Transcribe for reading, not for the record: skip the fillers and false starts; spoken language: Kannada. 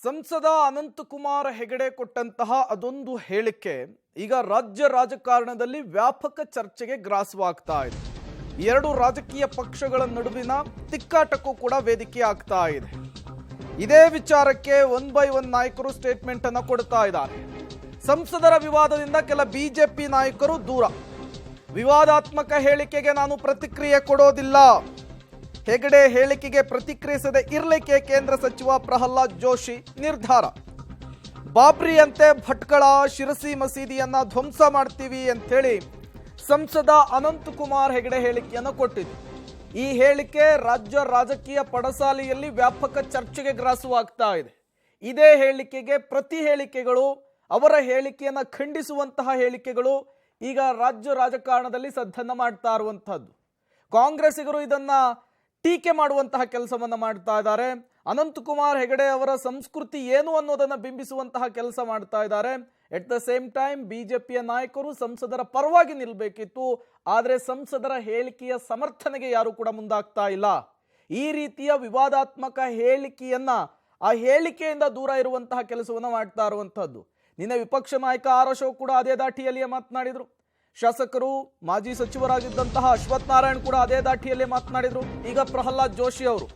ಸಂಸದ ಅನಂತಕುಮಾರ್ ಹೆಗಡೆ ಕೊಟ್ಟಂತಹ ಅದೊಂದು ಹೇಳಿಕೆ ಈಗ ರಾಜ್ಯ ರಾಜಕಾರಣದಲ್ಲಿ ವ್ಯಾಪಕ ಚರ್ಚೆಗೆ ಗ್ರಾಸವಾಗ್ತಾ ಇದೆ. ಎರಡು ರಾಜಕೀಯ ಪಕ್ಷಗಳ ನಡುವಿನ ತಿಕ್ಕಾಟಕ್ಕೂ ಕೂಡ ವೇದಿಕೆ ಆಗ್ತಾ ಇದೆ. ಇದೇ ವಿಚಾರಕ್ಕೆ ಒನ್ ಬೈ ಒನ್ ನಾಯಕರು ಸ್ಟೇಟ್ಮೆಂಟ್ ಅನ್ನು ಕೊಡ್ತಾ ಇದ್ದಾರೆ. ಸಂಸದರ ವಿವಾದದಿಂದ ಕೆಲ ಬಿಜೆಪಿ ನಾಯಕರು ದೂರ. ವಿವಾದಾತ್ಮಕ ಹೇಳಿಕೆಗೆ ನಾನು ಪ್ರತಿಕ್ರಿಯೆ ಕೊಡೋದಿಲ್ಲ. ಹೆಗಡೆ ಹೇಳಿಕೆಗೆ ಪ್ರತಿಕ್ರಿಯಿಸದೆ ಇರಲಿಕ್ಕೆ ಕೇಂದ್ರ ಸಚಿವ ಪ್ರಹ್ಲಾದ್ ಜೋಶಿ ನಿರ್ಧಾರ. ಬಾಬ್ರಿಯಂತೆ ಭಟ್ಕಳ ಶಿರಸಿ ಮಸೀದಿಯನ್ನ ಧ್ವಂಸ ಮಾಡ್ತೀವಿ ಅಂತೇಳಿ ಸಂಸದ ಅನಂತಕುಮಾರ್ ಹೆಗಡೆ ಹೇಳಿಕೆಯನ್ನು ಕೊಟ್ಟಿದ್ದು. ಈ ಹೇಳಿಕೆ ರಾಜ್ಯ ರಾಜಕೀಯ ಪಡಸಾಲೆಯಲ್ಲಿ ವ್ಯಾಪಕ ಚರ್ಚೆಗೆ ಗ್ರಾಸವಾಗ್ತಾ ಇದೆ. ಇದೇ ಹೇಳಿಕೆಗೆ ಪ್ರತಿ ಹೇಳಿಕೆಗಳು, ಅವರ ಹೇಳಿಕೆಯನ್ನು ಖಂಡಿಸುವಂತಹ ಹೇಳಿಕೆಗಳು ಈಗ ರಾಜ್ಯ ರಾಜಕಾರಣದಲ್ಲಿ ಸದ್ದನ್ನ ಮಾಡ್ತಾ ಇರುವಂತಹದ್ದು. ಕಾಂಗ್ರೆಸ್ಸಿಗರು ಇದನ್ನ ಟೀಕೆ ಮಾಡುವಂತಹ ಕೆಲಸವನ್ನ ಮಾಡ್ತಾ ಇದ್ದಾರೆ. ಅನಂತಕುಮಾರ್ ಹೆಗಡೆ ಅವರ ಸಂಸ್ಕೃತಿ ಏನು ಅನ್ನೋದನ್ನ ಬಿಂಬಿಸುವಂತಹ ಕೆಲಸ ಮಾಡ್ತಾ ಇದ್ದಾರೆ. ಎಟ್ ದ ಸೇಮ್ ಟೈಮ್ ಬಿಜೆಪಿಯ ನಾಯಕರು ಸಂಸದರ ಪರವಾಗಿ ನಿಲ್ಲಬೇಕಿತ್ತು, ಆದರೆ ಸಂಸದರ ಹೇಳಿಕೆಯ ಸಮರ್ಥನೆಗೆ ಯಾರು ಕೂಡ ಮುಂದಾಗ್ತಾ ಇಲ್ಲ. ಈ ರೀತಿಯ ವಿವಾದಾತ್ಮಕ ಹೇಳಿಕೆಯನ್ನ ಆ ಹೇಳಿಕೆಯಿಂದ ದೂರ ಇರುವಂತಹ ಕೆಲಸವನ್ನ ಮಾಡ್ತಾ ಇರುವಂತಹದ್ದು. ನಿನ್ನೆ ವಿಪಕ್ಷ ನಾಯಕ ಆರ್ ಅಶೋಕ್ ಕೂಡ ಅದೇ ದಾಟಿಯಲ್ಲಿಯೇ ಮಾತನಾಡಿದ್ರು. ಶಾಸಕರು ಮಾಜಿ ಸಚಿವರಾಗಿದ್ದಂತಹ ಅಶ್ವಥ್ ನಾರಾಯಣ್ ಕೂಡ ಅದೇ ದಾಟಿಯಲ್ಲೇ ಮಾತನಾಡಿದ್ರು. ಈಗ ಪ್ರಹ್ಲಾದ್ ಜೋಶಿ ಅವರು